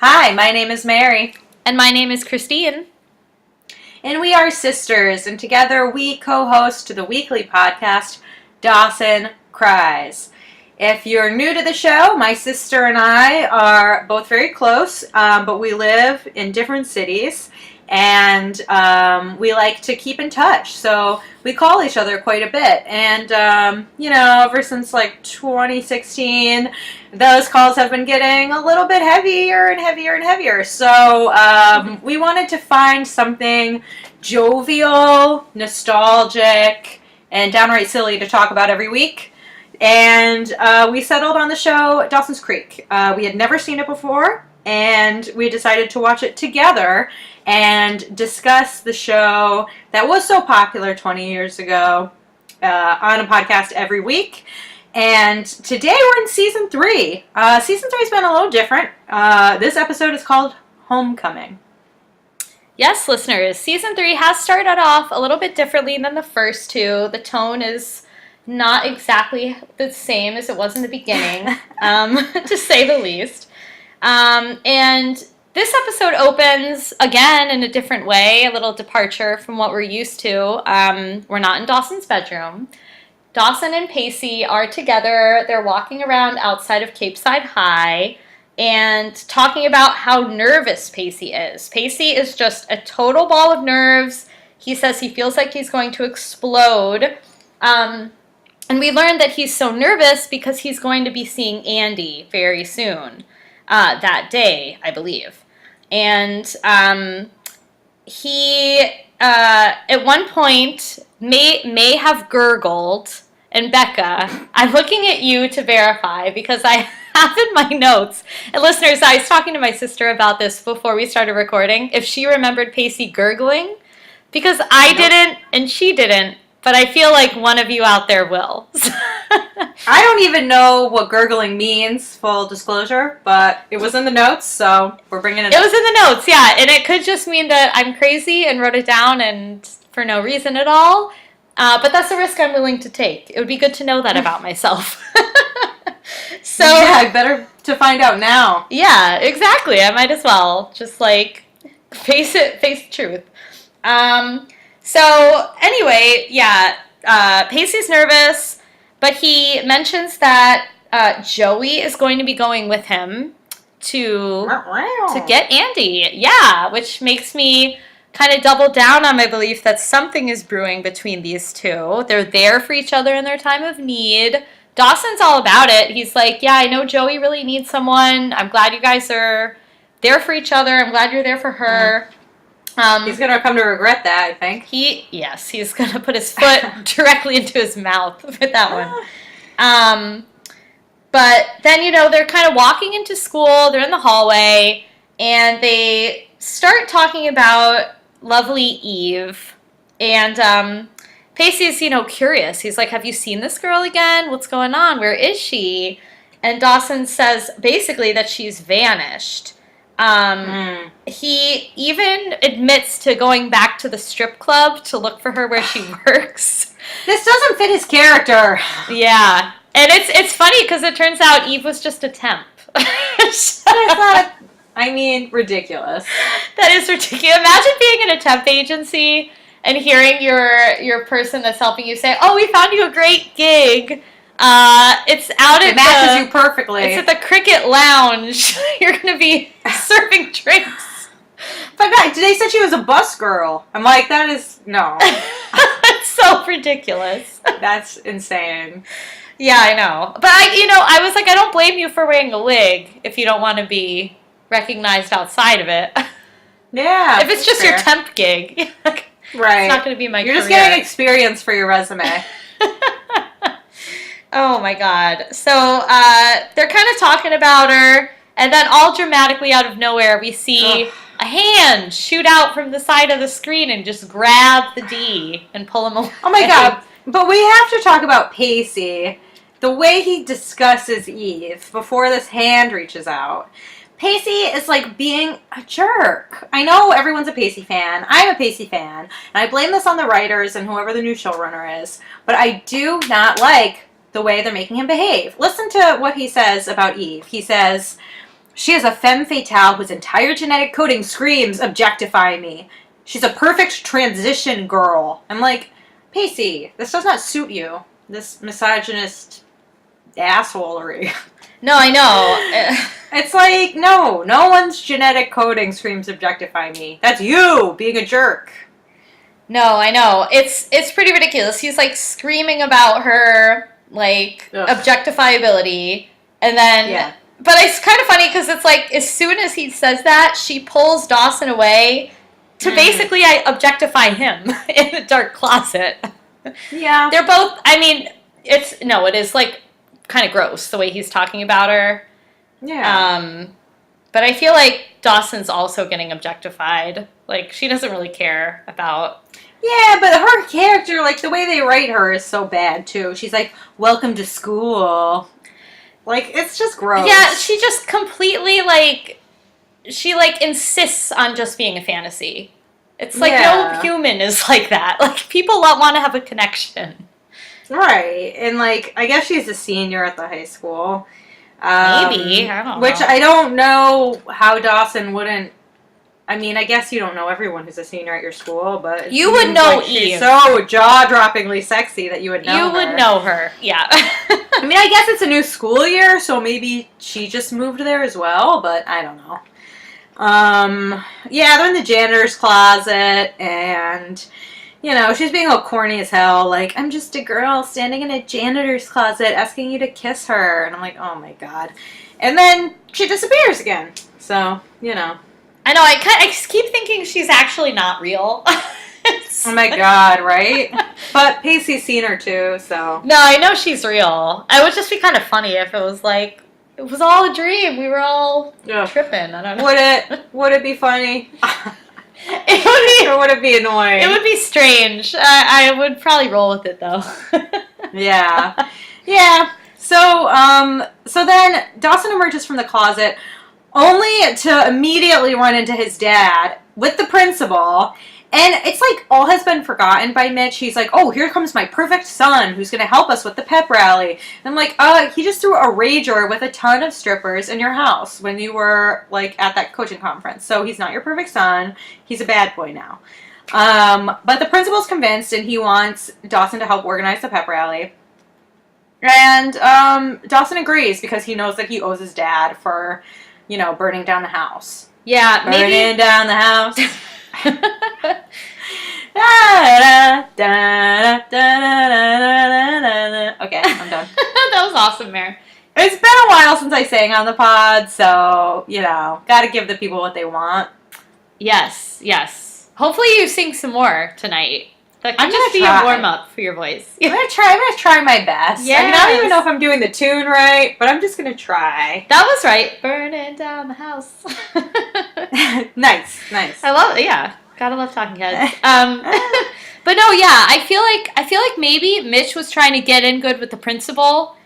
Hi, my name is Mary. And my name is Christine. And we are sisters, and together we co-host the weekly podcast, Dawson, Cries. If you're new to the show, my sister and I are both very close, but we live in different cities, and we like to keep in touch. So we call each other quite a bit. And, ever since like 2016, those calls have been getting a little bit heavier and heavier and heavier. So we wanted to find something jovial, nostalgic, and downright silly to talk about every week. And we settled on the show Dawson's Creek. We had never seen it before, and we decided to watch it together and discuss the show that was so popular 20 years ago on a podcast every week. And today we're in season 3. Season 3 has been a little different. This episode is called Homecoming. Yes, listeners, season 3 has started off a little bit differently than the first two. The tone is not exactly the same as it was in the beginning, to say the least. And this episode opens, again, in a different way, a little departure from what we're used to. We're not in Dawson's bedroom. Dawson and Pacey are together. They're walking around outside of Capeside High and talking about how nervous Pacey is. Pacey is just a total ball of nerves. He says he feels like he's going to explode. And we learned that he's so nervous because he's going to be seeing Andie very soon, that day, I believe. And he, at one point, may have gurgled. And Becca, I'm looking at you to verify because I have in my notes. And listeners, I was talking to my sister about this before we started recording, if she remembered Pacey gurgling. Because I didn't and she didn't. But I feel like one of you out there will. I don't even know what gurgling means, full disclosure, but it was in the notes, so we're bringing it up. It was in the notes, yeah. And it could just mean that I'm crazy and wrote it down and for no reason at all. But that's a risk I'm willing to take. It would be good to know that about myself. So yeah, better to find out now. Yeah, exactly. I might as well. Just like face the truth. So anyway, yeah, Pacey's nervous, but he mentions that Joey is going to be going with him to get Andie. Yeah, which makes me kind of double down on my belief that something is brewing between these two. They're there for each other in their time of need. Dawson's all about it. He's like, yeah, I know Joey really needs someone. I'm glad you guys are there for each other. I'm glad you're there for her. He's going to come to regret that, I think. He's going to put his foot directly into his mouth with that one. But then, they're kind of walking into school. They're in the hallway, and they start talking about lovely Eve. And Pacey's, curious. He's like, have you seen this girl again? What's going on? Where is she? And Dawson says basically that she's vanished. He even admits to going back to the strip club to look for her where she works. This doesn't fit his character. Yeah. And it's funny because it turns out Eve was just a temp. Ridiculous. That is ridiculous. Imagine being in a temp agency and hearing your person that's helping you say, oh, we found you a great gig. It matches you perfectly. It's at the Cricket Lounge. You're going to be serving drinks. But they said she was a bus girl. I'm like, that is, no. That's so ridiculous. That's insane. Yeah, I know. But I was like, I don't blame you for wearing a wig if you don't want to be recognized outside of it. Yeah. If it's just fair. Your temp gig. Right. It's not going to be my You're career. Just getting experience for your resume. Oh my god. So they're kind of talking about her, and then all dramatically out of nowhere we see a hand shoot out from the side of the screen and just grab the D and pull him away. Oh my god. But we have to talk about Pacey. The way he discusses Eve before this hand reaches out. Pacey is like being a jerk. I know everyone's a Pacey fan. I'm a Pacey fan. And I blame this on the writers and whoever the new showrunner is. But I do not like the way they're making him behave. Listen to what he says about Eve. He says, She is a femme fatale whose entire genetic coding screams objectify me. She's a perfect transition girl. I'm like, Pacey, this does not suit you. This misogynist assholery. No, I know. It's like, no one's genetic coding screams objectify me. That's you being a jerk. No, I know. It's pretty ridiculous. He's like screaming about her like objectifiability, and then but it's kind of funny because it's like as soon as he says that, she pulls Dawson away to basically objectify him in a dark closet. Yeah. They're both, I mean, it is like kind of gross the way he's talking about her. Yeah. But I feel like Dawson's also getting objectified. Like, she doesn't really care about... Yeah, but her character, like, the way they write her is so bad, too. She's like, welcome to school. Like, it's just gross. Yeah, she just completely, like... She, like, insists on just being a fantasy. It's like no human is like that. Like, people want to have a connection. Right. And, like, I guess she's a senior at the high school. Maybe. I don't know. Which I don't know how Dawson wouldn't... I mean, I guess you don't know everyone who's a senior at your school, but... You would know like Eve. She's so jaw-droppingly sexy that you would know her. You would know her, yeah. I mean, I guess it's a new school year, so maybe she just moved there as well, but I don't know. Yeah, they're in the janitor's closet, and, you know, she's being all corny as hell, like, I'm just a girl standing in a janitor's closet asking you to kiss her, and I'm like, oh my god. And then she disappears again, so, you know. I know, I keep thinking she's actually not real. Oh my god, right? But Pacey's seen her too, so. No, I know she's real. It would just be kind of funny if it was like, it was all a dream. We were all tripping. I don't know. Would it be funny? It would be, or would it be annoying? It would be strange. I would probably roll with it though. Yeah. Yeah. So then Dawson emerges from the closet only to immediately run into his dad with the principal. And it's like all has been forgotten by Mitch. He's like, oh, here comes my perfect son who's going to help us with the pep rally. And I'm like, he just threw a rager with a ton of strippers in your house when you were like at that coaching conference. So he's not your perfect son. He's a bad boy now. But the principal's convinced and he wants Dawson to help organize the pep rally. And Dawson agrees because he knows that he owes his dad for, you know, burning down the house. Yeah, burning down the house. Okay, I'm done. That was awesome, Mare. It's been a while since I sang on the pod, so, you know, gotta give the people what they want. Yes, yes. Hopefully you sing some more tonight. That could just be a warm-up for your voice. I'm gonna try my best. Yes. I mean, I don't even know if I'm doing the tune right, but I'm just gonna try. That was right. Burning down the house. Nice. I love it, yeah. Gotta love Talking Heads. But no, yeah, I feel like maybe Mitch was trying to get in good with the principal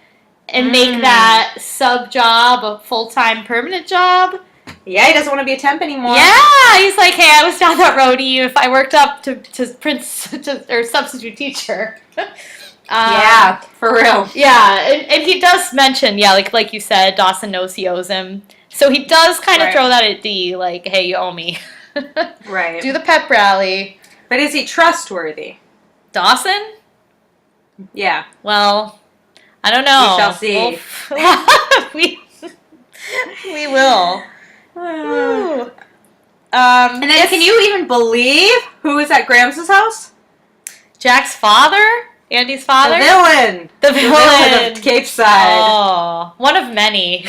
and make that sub job a full-time permanent job. Yeah, he doesn't want to be a temp anymore. Yeah, he's like, hey, I was down that road to you if I worked up to or substitute teacher. Yeah, for real. Yeah, and he does mention, like you said, Dawson knows he owes him. So he does kind of throw that at Dee, like, hey, you owe me. Right. Do the pep rally. But is he trustworthy? Dawson? Yeah. Well, I don't know. We shall see. We will. And then can you even believe who was at Grams' house? Jack's father? Andie's father? The villain of Capeside. Oh, one of many.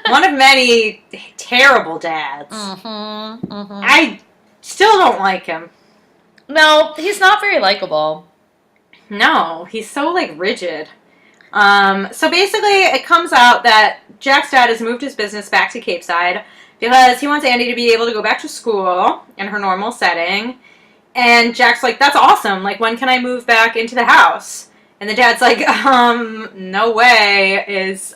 One of many terrible dads. I still don't like him. No, he's not very likable. No, he's so, like, rigid. So basically, it comes out that Jack's dad has moved his business back to Capeside because he wants Andie to be able to go back to school in her normal setting. And Jack's like, that's awesome. Like, when can I move back into the house? And the dad's like, no way is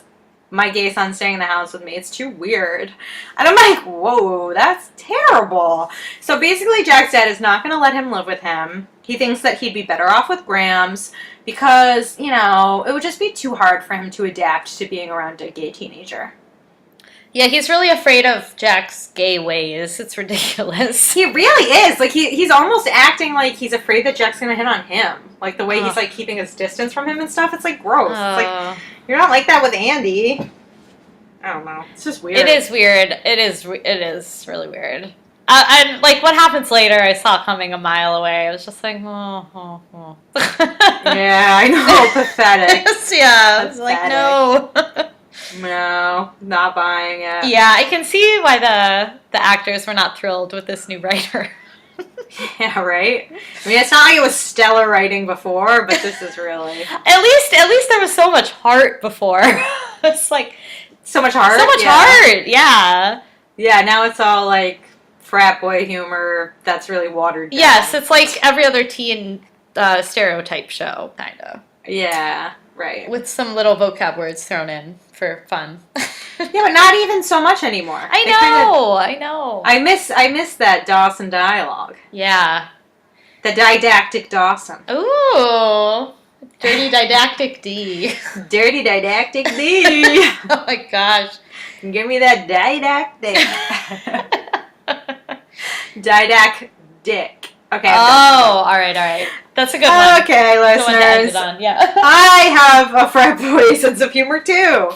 my gay son staying in the house with me. It's too weird. And I'm like, whoa, that's terrible. So basically, Jack's dad is not going to let him live with him. He thinks that he'd be better off with Grams because, you know, it would just be too hard for him to adapt to being around a gay teenager. Yeah, he's really afraid of Jack's gay ways. It's ridiculous. He really is. Like, he's almost acting like he's afraid that Jack's gonna hit on him. Like, the way he's, like, keeping his distance from him and stuff. It's, like, gross. It's like, you're not like that with Andie. I don't know. It's just weird. It is weird. It is really weird. And, like, what happens later, I saw coming a mile away. I was just like, oh. Yeah, I know. Pathetic. Yeah, I was like, no. No, not buying it. Yeah, I can see why the actors were not thrilled with this new writer. Yeah, right? I mean, it's not like it was stellar writing before, but this is really... At least there was so much heart before. It's like... So much heart? So much heart, yeah. Yeah, now it's all, like, frat boy humor that's really watered down. Yes, it's like every other teen stereotype show, kind of. Yeah, right. With some little vocab words thrown in for fun. Yeah, but not even so much anymore. I know. I miss that Dawson dialogue. Yeah. The didactic Dawson. Ooh. Dirty didactic D. Dirty didactic D. Oh my gosh. Give me that didactic. Didactic. Okay. Oh, all right. That's a good one. Okay, listeners. Yeah. I have a frat boy sense of humor too.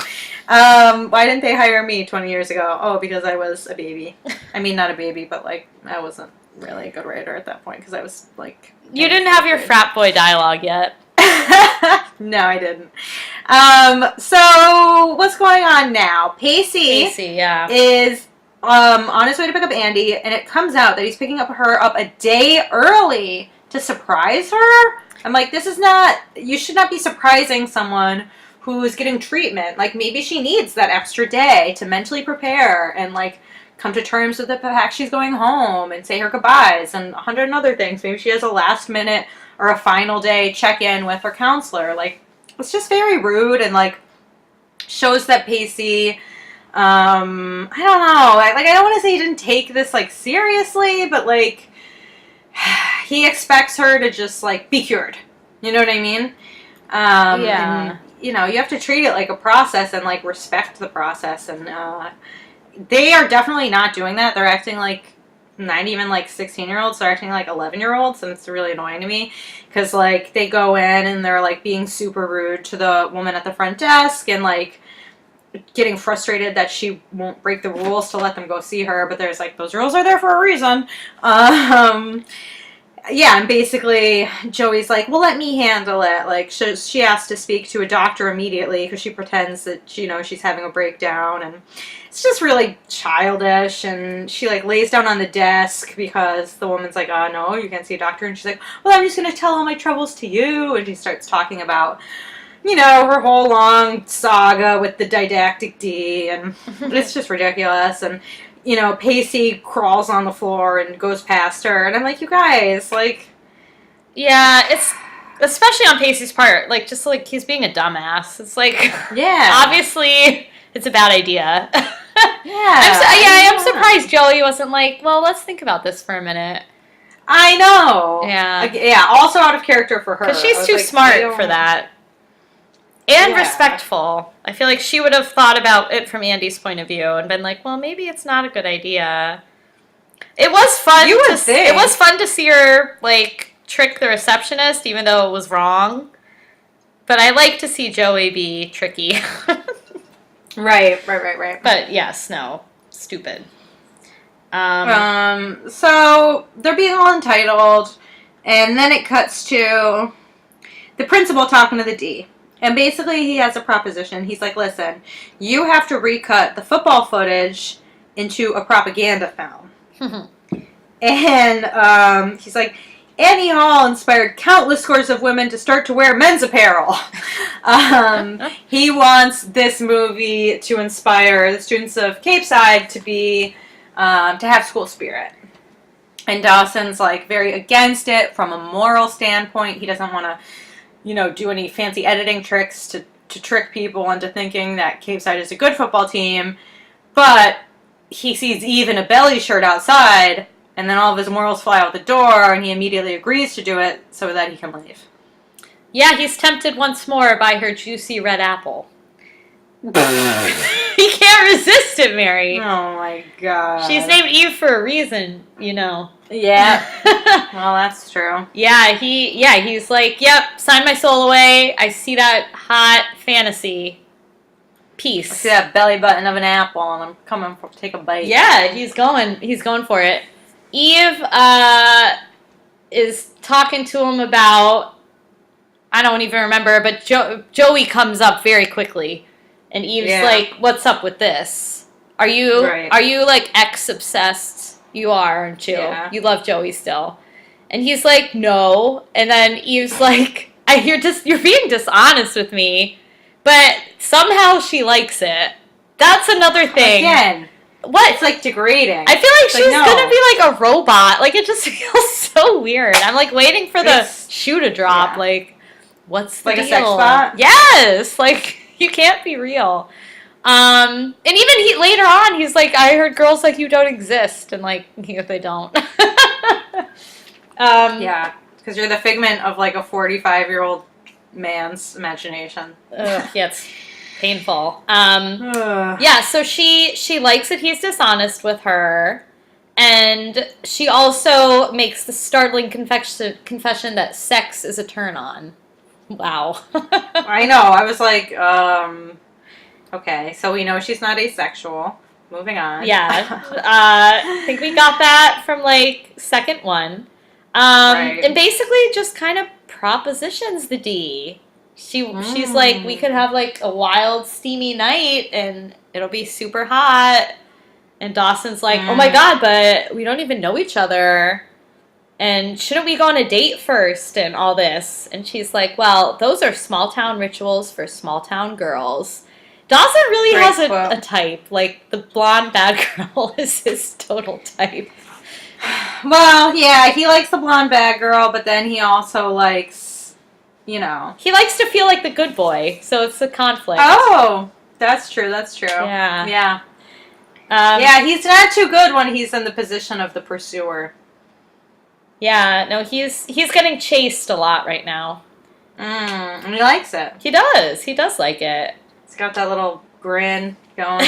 Why didn't they hire me 20 years ago? Oh, because I was a baby. I mean, not a baby, but like I wasn't really a good writer at that point because I was like. You didn't have your frat boy dialogue yet. No, I didn't. So what's going on now? Pacey yeah. is on his way to pick up Andie, and it comes out that he's picking her up a day early to surprise her. I'm like, you should not be surprising someone who is getting treatment. Like, maybe she needs that extra day to mentally prepare and, like, come to terms with the fact she's going home and say her goodbyes and 100 other things. Maybe she has a last minute or a final day check-in with her counselor. Like, it's just very rude and, like, shows that Pacey, I don't know. I don't want to say he didn't take this, like, seriously, but, like, he expects her to just, like, be cured. You know what I mean? Yeah. And, you know, you have to treat it like a process and, like, respect the process. And they are definitely not doing that. They're acting like not even, like, 16-year-olds. They're acting like 11-year-olds, and it's really annoying to me. Because, like, they go in and they're, like, being super rude to the woman at the front desk and, like, getting frustrated that she won't break the rules to let them go see her. But there's, like, those rules are there for a reason. Yeah, and basically Joey's like, well, let me handle it. Like, she has to speak to a doctor immediately because she pretends that, you know, she's having a breakdown. And it's just really childish. And she, like, lays down on the desk because the woman's like, oh, no, you can't see a doctor. And she's like, well, I'm just going to tell all my troubles to you. And she starts talking about, you know, her whole long saga with the didactic D. And it's just ridiculous. And you know, Pacey crawls on the floor and goes past her. And I'm like, you guys, like... Yeah, it's... Especially on Pacey's part. Like, just like, he's being a dumbass. It's like... Yeah. Obviously, it's a bad idea. Yeah. I am surprised Joey wasn't like, well, let's think about this for a minute. I know. Yeah. Like, yeah, also out of character for her. Because she's too smart for that. And respectful. I feel like she would have thought about it from Andie's point of view and been like, well, maybe it's not a good idea. It was fun. It was fun to see her, like, trick the receptionist, even though it was wrong. But I like to see Joey be tricky. Right. But yes, no. Stupid. So they're being all entitled, and then it cuts to the principal talking to the D. And basically, he has a proposition. He's like, listen, you have to recut the football footage into a propaganda film. And he's like, Annie Hall inspired countless scores of women to start to wear men's apparel. He wants this movie to inspire the students of Capeside to be, to have school spirit. And Dawson's, like, very against it from a moral standpoint. He doesn't want to, you know, do any fancy editing tricks to trick people into thinking that Capeside is a good football team. But he sees Eve in a belly shirt outside, and then all of his morals fly out the door, and he immediately agrees to do it so that he can leave. Yeah, he's tempted once more by her juicy red apple. He can't resist it, Mary. Oh my god. She's named Eve for a reason, you know. Yeah. Well, that's true. Yeah, he's like, yep, sign my soul away. I see that hot fantasy. Peace. I see that belly button of an apple, and I'm coming to take a bite. Yeah, he's going for it. Eve is talking to him about, I don't even remember, but Joey comes up very quickly, and Eve's like, "What's up with this? Are you like ex obsessed? You are, aren't you? Yeah. You love Joey still?" And he's like, "No." And then Eve's like, "You're being dishonest with me," but somehow she likes it. That's another thing. Again. What? It's like degrading. I feel like she's gonna be like a robot. Like, it just feels so weird. I'm like waiting for the shoe to drop. Yeah. Like, what's the deal? Like a sex bot? Yes. Like, you can't be real. And even later on, he's like, I heard girls like you don't exist. And like, they don't. Yeah. Because you're the figment of like a 45-year-old man's imagination. Yeah, it's painful. Yeah, so she likes that he's dishonest with her, and she also makes the startling confession that sex is a turn on. Wow. I know. I was like, okay, so we know she's not asexual. Moving on. Yeah. I think we got that from like second one. Right. And basically just kind of propositions the D. She's like, we could have like a wild, steamy night, and it'll be super hot. And Dawson's like, oh my god, but we don't even know each other. And shouldn't we go on a date first and all this? And she's like, well, those are small town rituals for small town girls. Dawson really has a type. Like, the blonde bad girl is his total type. Well, yeah, he likes the blonde bad girl, but then he also likes... You know. He likes to feel like the good boy, so it's a conflict. Oh, that's true. Yeah. Yeah. Yeah, he's not too good when he's in the position of the pursuer. Yeah, no, he's getting chased a lot right now. And he likes it. He does like it. He's got that little grin going.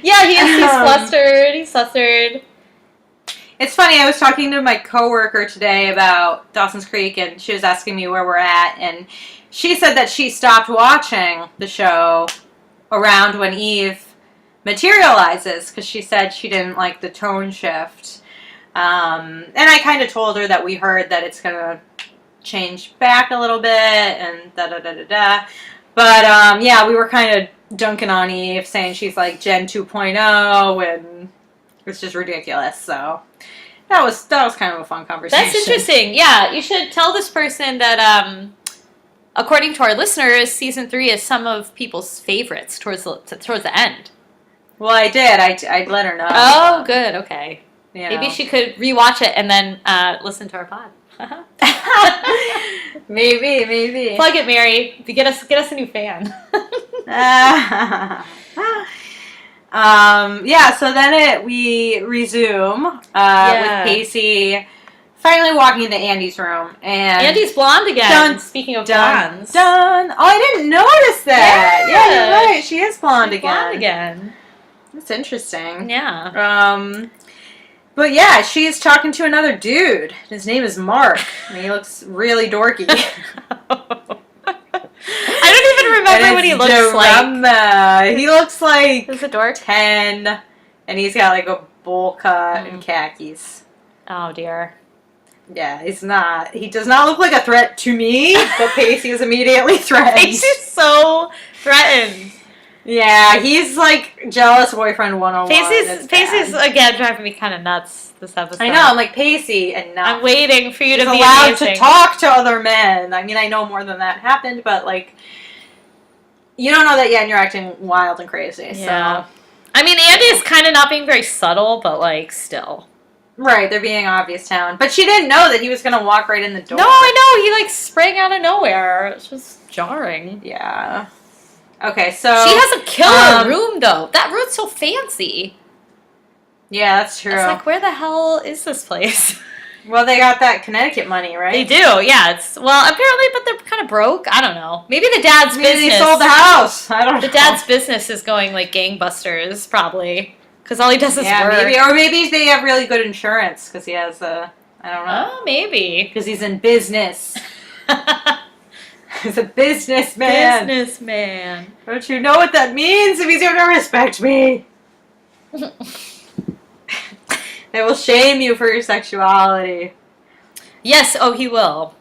Yeah, he's flustered. It's funny, I was talking to my coworker today about Dawson's Creek, and she was asking me where we're at, and she said that she stopped watching the show around when Eve materializes, because she said she didn't like the tone shift. And I kind of told her that we heard that it's going to change back a little bit, and da-da-da-da-da. But, yeah, we were kind of dunking on Eve, saying she's like Gen 2.0, and it's just ridiculous, so... That was kind of a fun conversation. That's interesting. Yeah, you should tell this person that, according to our listeners, season 3 is some of people's favorites towards the end. Well, I did. I let her know. Oh, good. Okay. You know. Maybe she could rewatch it and then listen to our pod. Maybe. Plug it, Mary. Get us a new fan. Yeah, so then we resume with Pacey finally walking into Andie's room. And Andie's blonde again. Speaking of blondes. Oh, I didn't notice that. Yeah, you're right. She is blonde again. Blonde again. That's interesting. Yeah. But yeah, she's talking to another dude. His name is Mark, and he looks really dorky. I don't even remember what he looks like. He looks like he's a dork. 10, and he's got like a bowl cut and khakis. Oh dear. Yeah, he's not. He does not look like a threat to me, but Pacey is immediately threatened. Pacey's so threatened. Yeah, he's like jealous boyfriend 101. Pacey's again driving me kind of nuts this episode. I know. I'm like, Pacey, enough. I'm waiting for you to be allowed amazing. to talk to other men. I mean, I know more than that happened, but like, you don't know that yet, and you're acting wild and crazy. Yeah. So, I mean, Andie's kind of not being very subtle, but like, still. Right, they're being obvious town. But she didn't know that he was going to walk right in the door. No, I know. He like sprang out of nowhere. It's just jarring. Yeah. Okay, so... She has a killer room, though. That room's so fancy. Yeah, that's true. It's like, where the hell is this place? Well, they got that Connecticut money, right? They do, yeah. Apparently, but they're kind of broke. I don't know. Maybe the dad's business. They sold the house. I don't know. The dad's business is going like gangbusters, probably, because all he does is work. Maybe they have really good insurance because he has I don't know. Oh, maybe because he's in business. He's a businessman. Businessman. Don't you know what that means? It means you have to respect me. They will shame you for your sexuality. Yes, he will.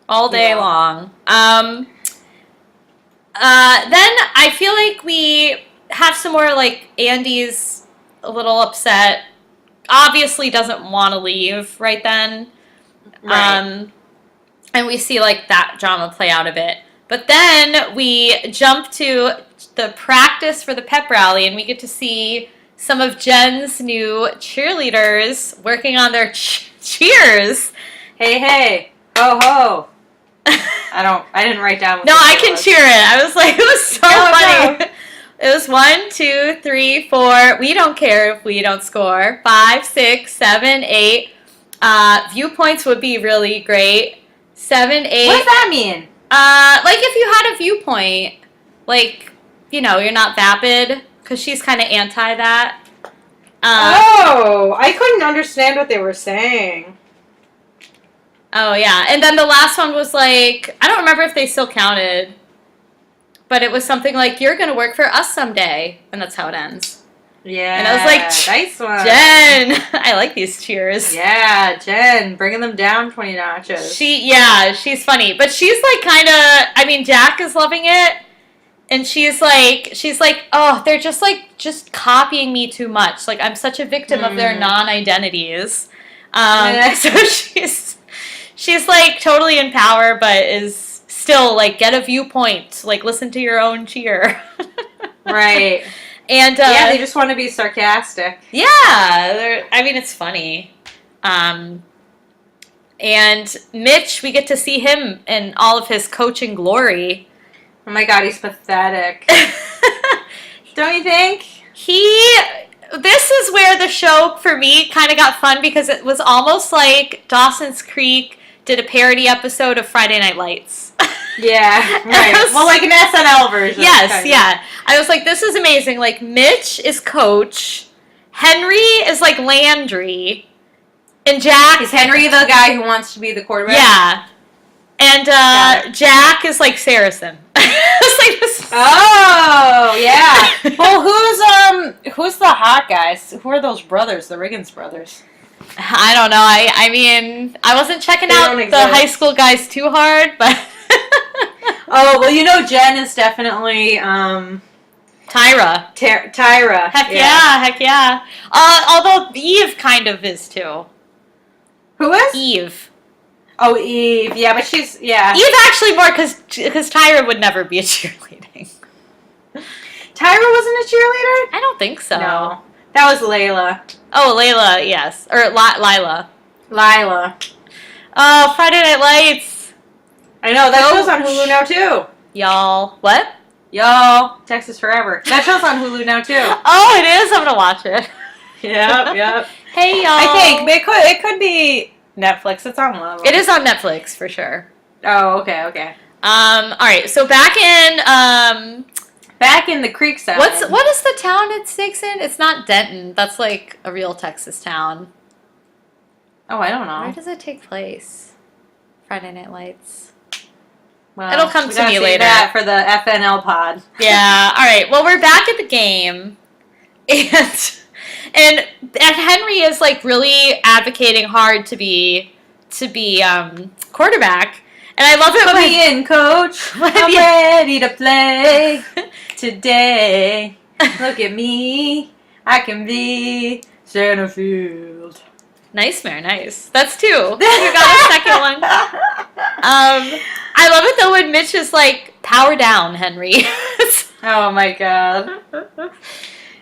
All day long. Then I feel like we have some more, like, Andie's a little upset. Obviously doesn't want to leave right then. Right. And we see, like, that drama play out a bit. But then we jump to the practice for the pep rally, and we get to see some of Jen's new cheerleaders working on their cheers. Hey, ho, ho. I didn't write down what No, I can cheer it. I was like, it was so funny. No. It was 1, 2, 3, 4. We don't care if we don't score. 5, 6, 7, 8. Viewpoints would be really great. 7, 8. What does that mean? Like if you had a viewpoint, like, you know, you're not vapid, because she's kind of anti that. I couldn't understand what they were saying. Oh, yeah. And then the last one was like, I don't remember if they still counted, but it was something like, you're going to work for us someday. And that's how it ends. Yeah. And I was like, nice one. Jen, I like these cheers. Yeah, Jen, bringing them down 20 notches. She's funny. But she's like kind of, I mean, Jack is loving it. And she's like, oh, they're just copying me too much. Like, I'm such a victim of their non-identities. So she's like totally in power, but is still like, get a viewpoint. Like, listen to your own cheer. Right. And yeah, they just want to be sarcastic. Yeah, I mean, it's funny. And Mitch, we get to see him in all of his coaching glory. Oh my god, he's pathetic. Don't you think? This is where the show, for me, kind of got fun because it was almost like Dawson's Creek did a parody episode of Friday Night Lights. Yeah, right. Well, like an SNL version. Yes, yeah. I was like, this is amazing. Like, Mitch is coach, Henry is like Landry, and Jack... Is Henry the guy who wants to be the quarterback? Yeah. And Jack is like Saracen. Oh, yeah. Well, who's the hot guys? Who are those brothers, the Riggins brothers? I don't know. I mean, I wasn't checking out the high school guys too hard, but... Oh, well, you know Jen is definitely, Tyra. Tyra. Heck yeah. Although Eve kind of is, too. Who is? Eve. Oh, Eve. Yeah, but she's, yeah. Eve actually more, because Tyra would never be a cheerleading. Tyra wasn't a cheerleader? I don't think so. No. That was Layla. Oh, Layla, yes. Or Lila. Oh, Friday Night Lights. I know, that show's on Hulu now, too. Y'all. What? Y'all. Texas Forever. That show's on Hulu now, too. Oh, it is? I'm going to watch it. Yep. Hey, y'all. I think it could be Netflix. It's on one of them. It is on Netflix, for sure. Oh, okay. All right, so back in the Creekside. What is the town it sticks in? It's not Denton. That's like a real Texas town. Oh, I don't know. Where does it take place? Friday Night Lights. Well, it'll come to me later. That for the FNL pod. Yeah. All right. Well, we're back at the game, and Henry is like really advocating hard to be quarterback. And I love it. Put me in, coach. I'm ready to play today. Look at me. I can be center field. Nice, Mare. Nice. That's 2. You got a second one. I love it though when Mitch is like, power down, Henry. Oh my god.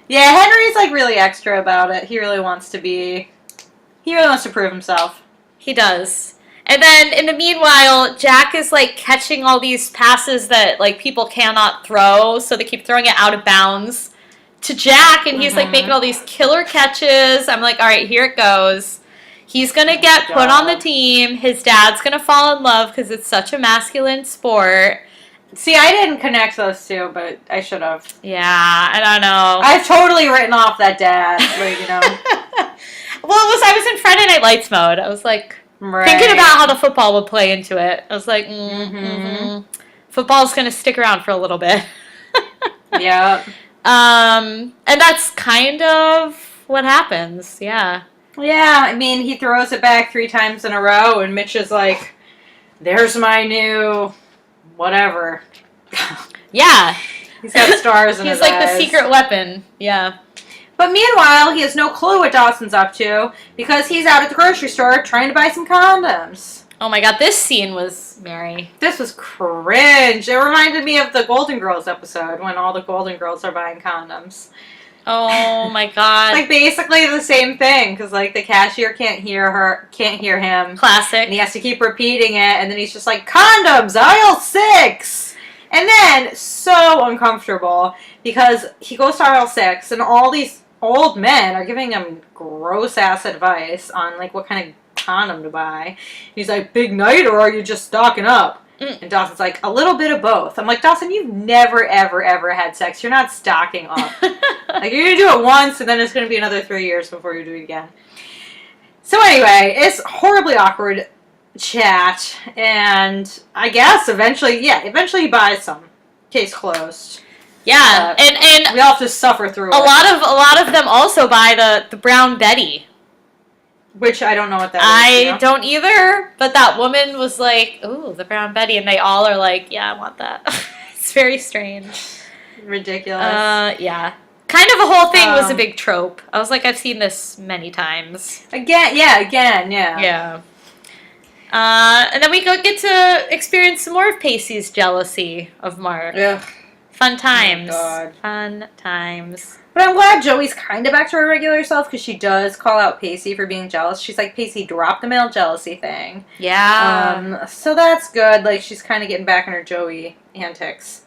Yeah, Henry's like really extra about it. He really wants to prove himself. He does. And then in the meanwhile, Jack is like catching all these passes that like people cannot throw, so they keep throwing it out of bounds to Jack, and he's like making all these killer catches. I'm like, all right, here it goes. He's going to get put on the team. His dad's going to fall in love because it's such a masculine sport. See, I didn't connect those two, but I should have. Yeah, I don't know. I've totally written off that dad, like, you know. Well, I was in Friday Night Lights mode. I was like, thinking about how the football would play into it. I was like, football's going to stick around for a little bit. Yeah. And that's kind of what happens, yeah. Yeah, I mean, he throws it back 3 times in a row, and Mitch is like, there's my new whatever. Yeah. He's got stars in his eyes. He's like the secret weapon, yeah. But meanwhile, he has no clue what Dawson's up to because he's out at the grocery store trying to buy some condoms. Oh my god, this scene was Mary. This was cringe. It reminded me of the Golden Girls episode when all the Golden Girls are buying condoms. Oh my god. Like basically the same thing because like the cashier can't hear him. Classic. And he has to keep repeating it, and then he's just like, condoms, aisle 6! And then, so uncomfortable, because he goes to aisle 6, and all these old men are giving him gross-ass advice on, like, what kind of condom to buy. He's like, big night, or are you just stocking up? And Dawson's like, a little bit of both. I'm like, Dawson, you've never, ever, ever had sex. You're not stocking up. Like, you're going to do it once, and then it's going to be another 3 years before you do it again. So anyway, it's horribly awkward chat, and I guess eventually he buys some. Case closed. Yeah, and we all have to suffer through a lot of them also buy the Brown Betty, which I don't know what that is. I don't either, but that woman was like, "Ooh, the Brown Betty," and they all are like, "Yeah, I want that." It's very strange, ridiculous. Yeah. Kind of a whole thing was a big trope. I was like, I've seen this many times. Again, yeah. Yeah. And then we get to experience some more of Pacey's jealousy of Mark. Ugh. Fun times. Oh my God. Fun times. But I'm glad Joey's kind of back to her regular self because she does call out Pacey for being jealous. She's like, Pacey, drop the male jealousy thing. Yeah. So that's good. Like, she's kind of getting back on her Joey antics.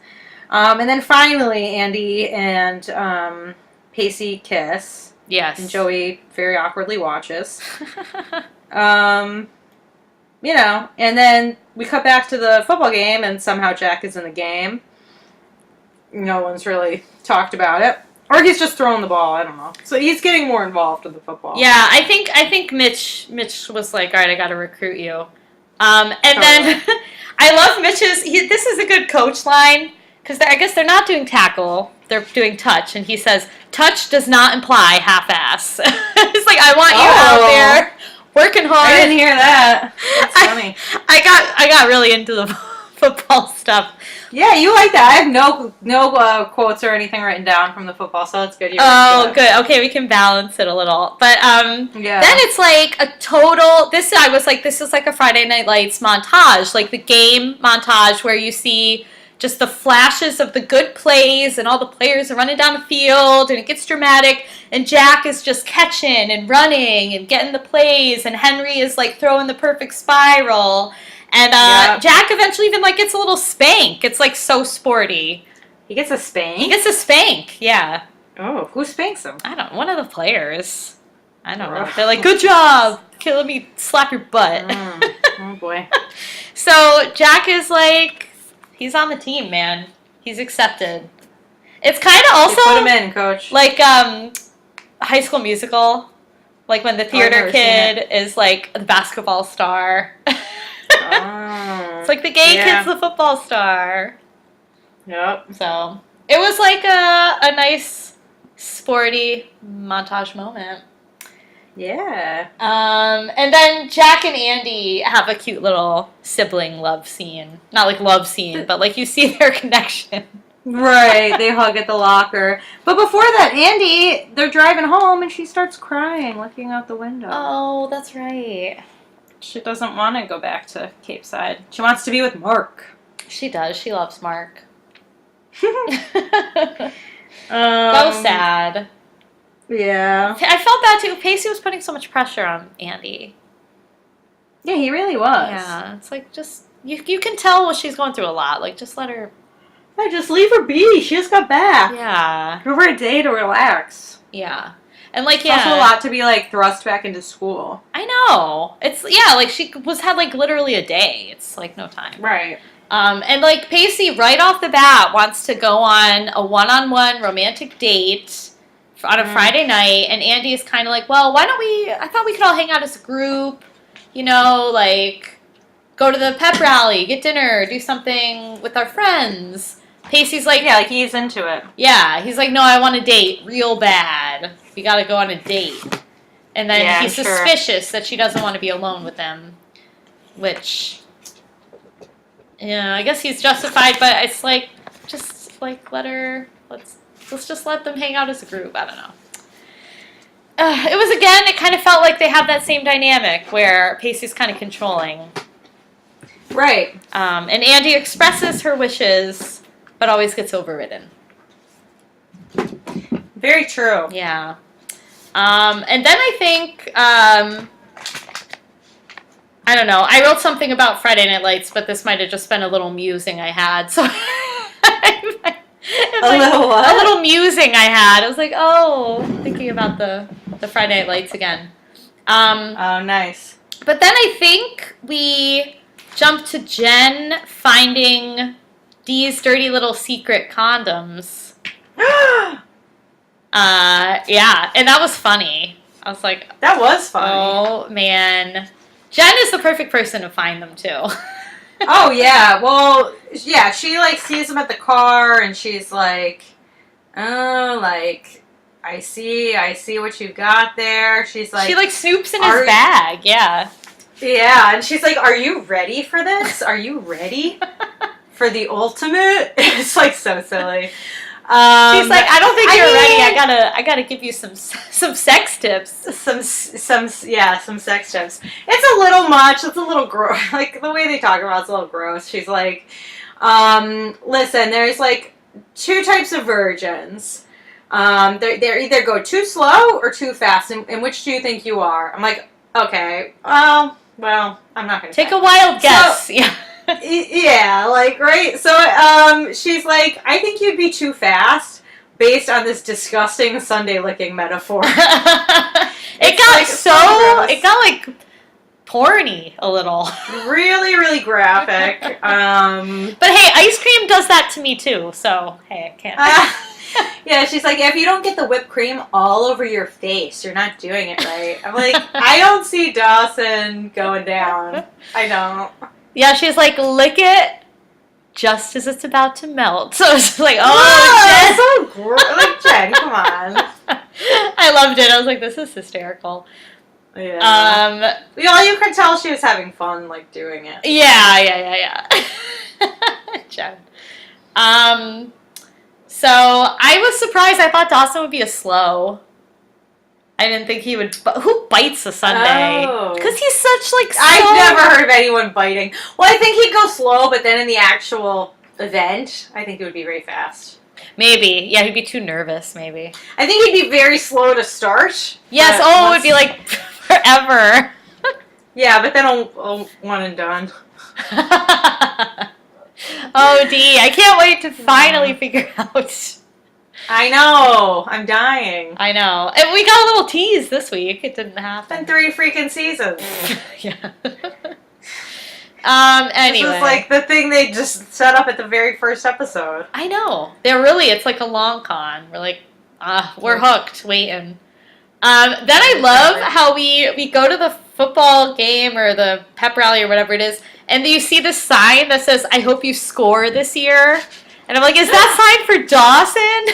And then finally, Andie and Pacey kiss. Yes. And Joey very awkwardly watches. You know, and then we cut back to the football game, and somehow Jack is in the game. No one's really talked about it. Or he's just throwing the ball, I don't know. So he's getting more involved with the football. Yeah, I think Mitch was like, all right, I got to recruit you. And then I love Mitch's, this is a good coach line, because I guess they're not doing tackle, they're doing touch, and he says, touch does not imply half-ass. It's like, I want you out there working hard. I didn't hear that. That's funny. I got really into the football stuff. Yeah, you like that. I have no quotes or anything written down from the football, so that's good. Good. Okay, we can balance it a little. But then it's like a total. I was like, this is like a Friday Night Lights montage, like the game montage where you see just the flashes of the good plays and all the players are running down the field and it gets dramatic and Jack is just catching and running and getting the plays and Henry is like throwing the perfect spiral and Jack eventually even like gets a little spank. It's like so sporty. He gets a spank? He gets a spank, yeah. Oh, who spanks him? I don't know. One of the players. I don't know. They're like, good job. Okay, let me slap your butt. Oh boy. So Jack is like, he's on the team, man. He's accepted. It's kind of also put him in, coach. Like High School Musical, like when the theater kid is like the basketball star. It's like the gay kid's the football star. Yep. So it was like a nice sporty montage moment. Yeah. And then Jack and Andie have a cute little sibling love scene. Not like love scene, but like you see their connection. Right, they hug at the locker. But before that, Andie, they're driving home and she starts crying, looking out the window. Oh, that's right. She doesn't want to go back to Capeside. She wants to be with Mark. She does. She loves Mark. So sad. Yeah. I felt bad too. Pacey was putting so much pressure on Andie. Yeah, he really was. Yeah, it's like just you can tell she's going through a lot. Like just let her. Yeah, just leave her be. She just got back. Yeah. Give her a day to relax. Yeah. And like it's also a lot to be like thrust back into school. I know. No, it's like she had like literally a day. It's like no time. Right. And like Pacey right off the bat wants to go on a one-on-one romantic date on a Friday night, and Andie is kind of like, well, why don't we? I thought we could all hang out as a group, like go to the pep rally, get dinner, do something with our friends. Pacey's like, yeah, like he's into it. Yeah, he's like, no, I want a date real bad. We got to go on a date. And then he's suspicious that she doesn't want to be alone with them, which, I guess he's justified, but it's like, just like let's just let them hang out as a group. I don't know. It kind of felt like they have that same dynamic where Pacey's kind of controlling. Right. And Andie expresses her wishes, but always gets overridden. Very true. Yeah. And then I think, I don't know, I wrote something about Friday Night Lights, but this might have just been a little musing I had. So little what? A little musing I had. I was like, thinking about the Friday Night Lights again. Oh, nice. But then I think we jump to Jen finding Dee's dirty little secret condoms. Yeah, and that was funny. I was like, that was funny. Oh, man. Jen is the perfect person to find them, too. Oh, yeah. Well, yeah, she, sees them at the car, and she's like, I see what you've got there. She's like... She, snoops in his bag, yeah. Yeah, and she's like, are you ready for this? Are you ready for the ultimate? It's, so silly. She's like, I don't think you're ready. I gotta give you some sex tips. Some sex tips. It's a little much. It's a little gross. The way they talk about it's a little gross. She's like, listen, there's two types of virgins. They either go too slow or too fast. And which do you think you are? I'm like, okay, well, I'm not gonna take a wild guess. So, yeah. Yeah, right? So, she's like, I think you'd be too fast based on this disgusting Sunday licking metaphor. It got porny a little. Really, really graphic. But hey, ice cream does that to me too, so hey, I can't. Yeah, she's like, if you don't get the whipped cream all over your face, you're not doing it right. I'm like, I don't see Dawson going down. I don't. Yeah, she's like, lick it just as it's about to melt. So it's like, Jen. So gross. Jen, come on. I loved it. I was like, this is hysterical. Yeah. You could tell she was having fun, doing it. Yeah. Jen. So I was surprised. I thought Dawson would be a slow. I didn't think he would. Who bites a Sunday? Because he's such I've never heard of anyone biting. Well, I think he'd go slow, but then in the actual event, I think it would be very fast. Maybe. Yeah, he'd be too nervous, maybe. I think he'd be very slow to start. Yes, it would be forever. Yeah, but then one and done. Oh, Dee, I can't wait to finally figure out. I know. I'm dying. I know. And we got a little tease this week. It didn't happen. It's been 3 freaking seasons. Yeah. This Anyway. was the thing they just set up at the very first episode. I know. It's a long con. We're we're hooked, waiting. Then I love how we go to the football game or the pep rally or whatever it is, and you see the sign that says, I hope you score this year. And I'm like, is that sign for Dawson?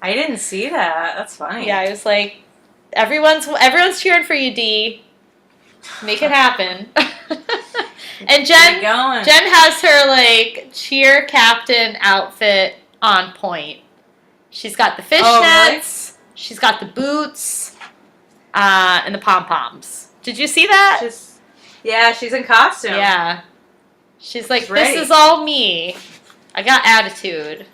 I didn't see that. That's funny. Yeah, I was like, everyone's cheering for you, Dee. Make it happen. And Jen has her cheer captain outfit on point. She's got the fishnets. Really? She's got the boots, and the pom poms. Did you see that? She's in costume. Yeah, she's like, this is all me. I got attitude.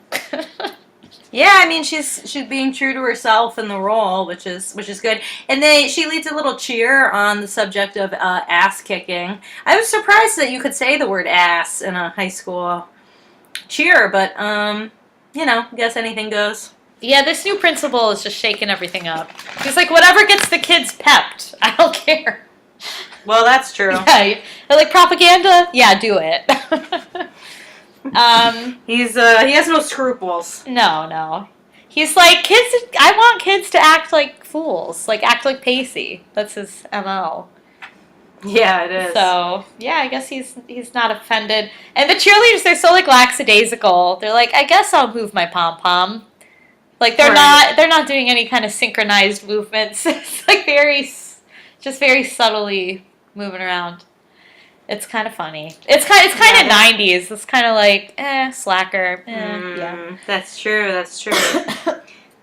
Yeah, I mean she's being true to herself in the role, which is good. And she leads a little cheer on the subject of ass kicking. I was surprised that you could say the word ass in a high school cheer, but I guess anything goes. Yeah, this new principal is just shaking everything up. He's like, whatever gets the kids pepped, I don't care. Well, that's true. Yeah, they're like, propaganda? Yeah, do it. He has no scruples. No. He's like, I want kids to act like fools. Like, act like Pacey. That's his MO. Yeah, it is. So, yeah, I guess he's not offended. And the cheerleaders, they're so, like, lackadaisical. They're like, I guess I'll move my pom-pom. Like, they're not doing any kind of synchronized movements. It's, like, very subtly moving around. It's kind of funny. It's kind of 90s. It's kind of like, slacker. Yeah. That's true.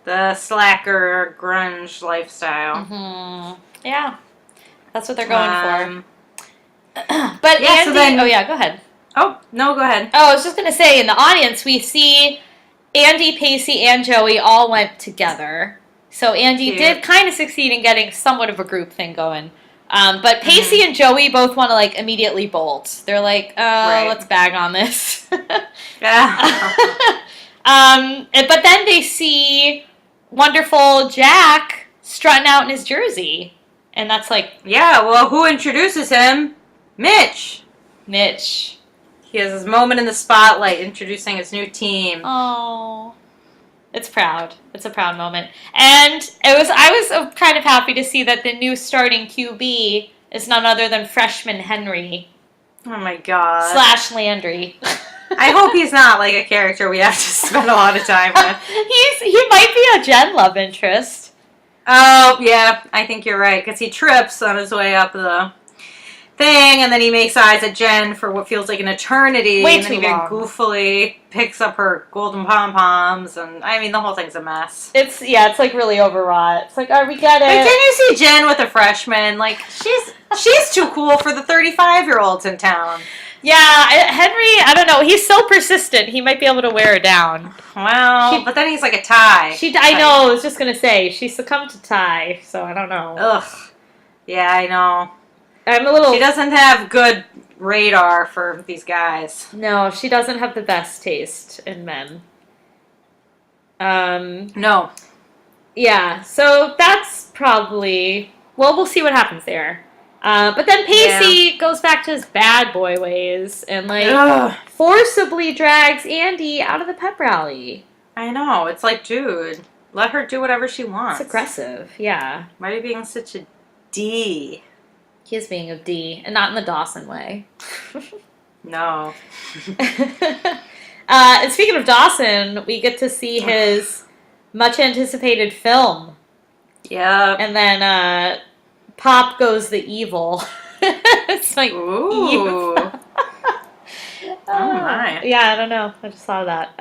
The slacker grunge lifestyle. Mm-hmm. Yeah. That's what they're going for. But yeah, Andie... go ahead. Oh, no, go ahead. Oh, I was just going to say, in the audience, we see Andie, Pacey, and Joey all went together. So Andie did kind of succeed in getting somewhat of a group thing going. But Pacey and Joey both want to, like, immediately bolt. They're like, let's bag on this. But then they see wonderful Jack strutting out in his jersey. And that's like... Yeah, well, who introduces him? Mitch. He has his moment in the spotlight introducing his new team. Oh, it's proud. It's a proud moment. And I was kind of happy to see that the new starting QB is none other than freshman Henry. Oh my god. / Landry. I hope he's not like a character we have to spend a lot of time with. He might be a Jen love interest. Oh, yeah, I think you're right, because he trips on his way up the thing, and then he makes eyes at Jen for what feels like an eternity, Way and then too he very long. goofily picks up her golden pom-poms, and, I mean, the whole thing's a mess. It's like really overwrought. It's like, we get it. But can you see Jen with a freshman? Like, she's too cool for the 35-year-olds in town. Yeah, Henry, I don't know. He's so persistent. He might be able to wear her down. Well, but then he's like a tie. I know, I was just going to say, she succumbed to tie, so I don't know. Ugh. Yeah, I know. She doesn't have good radar for these guys. No, she doesn't have the best taste in men. No. Yeah, so that's probably... Well, we'll see what happens there. But then Pacey goes back to his bad boy ways and, like, forcibly drags Andie out of the pep rally. I know. It's like, dude, let her do whatever she wants. It's aggressive, yeah. Why are you being such a D? He is being a D, and not in the Dawson way. No. And speaking of Dawson, we get to see his much-anticipated film. Yeah. And then, Pop goes the evil. It's like, ooh. Oh my. Yeah, I don't know. I just saw that.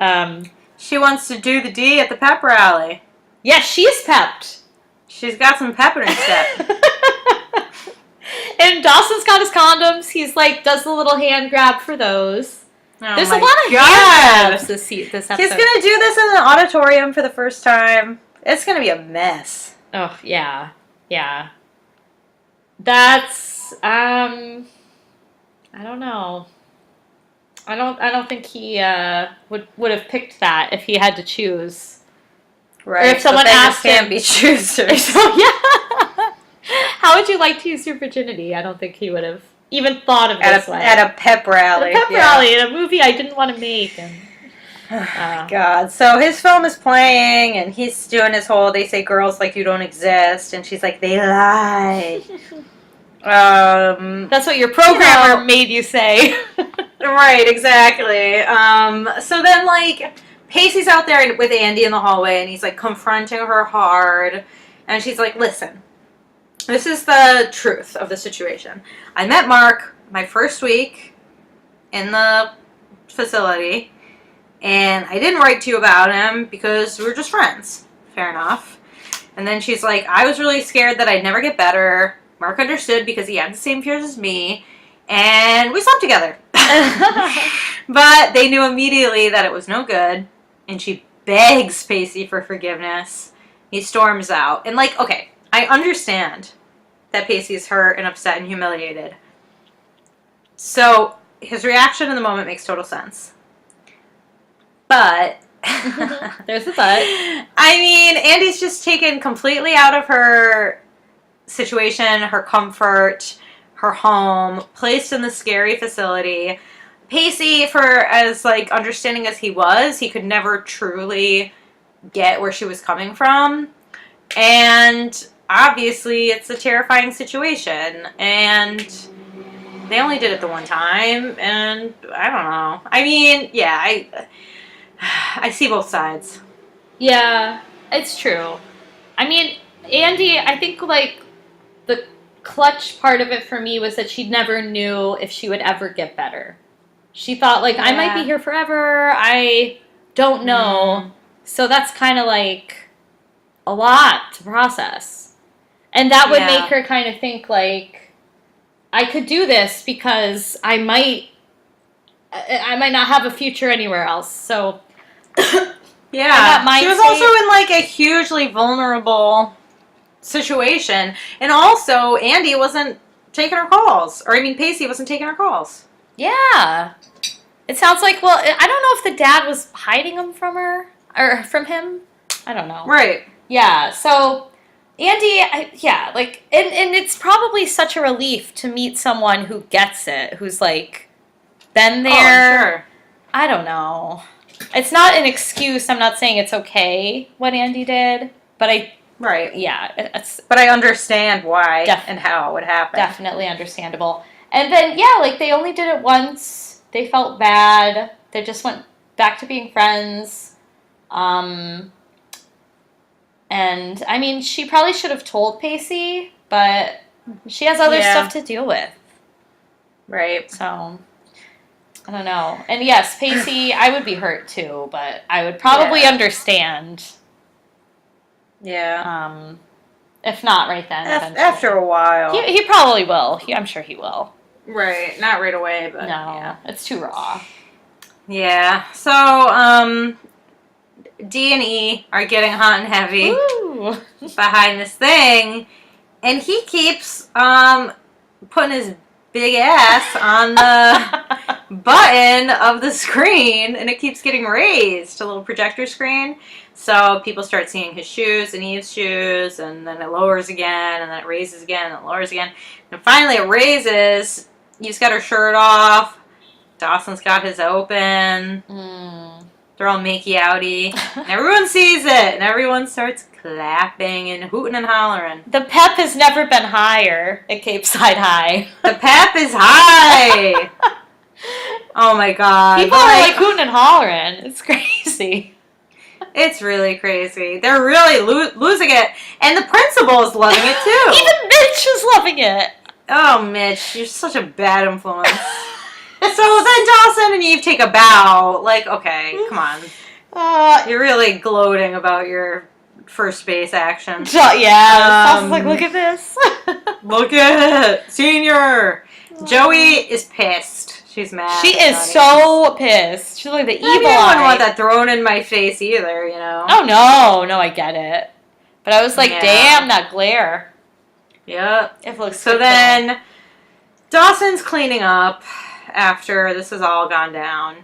She wants to do the D at the pep rally. Yeah, she's pepped. She's got some pep in her step. And Dawson's got his condoms. He's like, does the little hand grab for those. Oh There's my a lot of hand grabs this episode. He's gonna do this in an auditorium for the first time. It's gonna be a mess. Oh, yeah. Yeah. That's, I don't know. I don't think he would have picked that if he had to choose. Right. Or if someone asked him, can't be choosers. So, yeah. How would you like to use your virginity? I don't think he would have even thought of this way. At a pep rally. At a pep rally in a movie I didn't want to make. And, God. So his film is playing, and he's doing his whole, they say girls like you don't exist, and she's like, they lie. That's what your programmer made you say. Right, exactly. So then, like, Pacey's out there with Andie in the hallway, and he's, like, confronting her hard, and she's like, listen, this is the truth of the situation. I met Mark my first week in the facility, and I didn't write to you about him because we were just friends. Fair enough. And then she's like, I was really scared that I'd never get better. Mark understood because he had the same fears as me, and we slept together. But they knew immediately that it was no good, and she begs Pacey for forgiveness. He storms out. And, like, okay, I understand that Pacey's hurt and upset and humiliated. So his reaction in the moment makes total sense. But there's a but. I mean, Andie's just taken completely out of her situation, her comfort, her home, placed in the scary facility. Pacey, for as, like, understanding as he was, he could never truly get where she was coming from. And obviously, it's a terrifying situation. And they only did it the one time. And I don't know. I mean, yeah, I see both sides. Yeah, it's true. I mean, Andie, I think, like, the clutch part of it for me was that she never knew if she would ever get better. She thought, like, I might be here forever. I don't know. So that's kind of, like, a lot to process. And that would make her kind of think, like, I could do this because I might not have a future anywhere else. So, yeah. She was also in, like, a hugely vulnerable situation. And also, Andie wasn't taking her calls. Or, I mean, Pacey wasn't taking her calls. Yeah. It sounds like, well, I don't know if the dad was hiding them from her, or from him. I don't know. Right. Yeah, so Andie, like, and it's probably such a relief to meet someone who gets it, who's, like, been there. Oh, I'm sure. I don't know. It's not an excuse. I'm not saying it's okay what Andie did, but Right. Yeah. But I understand why and how it would happen. Definitely understandable. And then, yeah, like, they only did it once. They felt bad. They just went back to being friends. And, I mean, she probably should have told Pacey, but she has other stuff to deal with. Right. So, I don't know. And yes, Pacey, I would be hurt too, but I would probably understand. Yeah. If not right then, after a while. He probably will. I'm sure he will. Right. Not right away, but no, it's too raw. Yeah. So, D and E are getting hot and heavy behind this thing, and he keeps putting his big ass on the button of the screen, and it keeps getting raised, a little projector screen. So people start seeing his shoes and Eve's shoes, and then it lowers again, and then it raises again, and it lowers again. And finally it raises. Eve's got her shirt off. Dawson's got his open. They're all makey-outy. And everyone sees it, and everyone starts clapping and hooting and hollering. The pep has never been higher at Capeside High. The pep is high! Oh my god. People are like hooting and hollering. It's crazy. It's really crazy. They're really losing it. And the principal is loving it too. Even Mitch is loving it. Oh, Mitch, you're such a bad influence. So then Dawson and Eve take a bow. Like, okay, come on. You're really gloating about your first base action. Yeah. Dawson's like, look at this. Look at it. Senior. Joey is pissed. She's mad. She is so pissed. She's like the evil eye. I wouldn't want that thrown in my face either, you know? Oh, no. No, I get it. But I was like, damn, that glare. Yep. It looks so then Dawson's cleaning up after this has all gone down.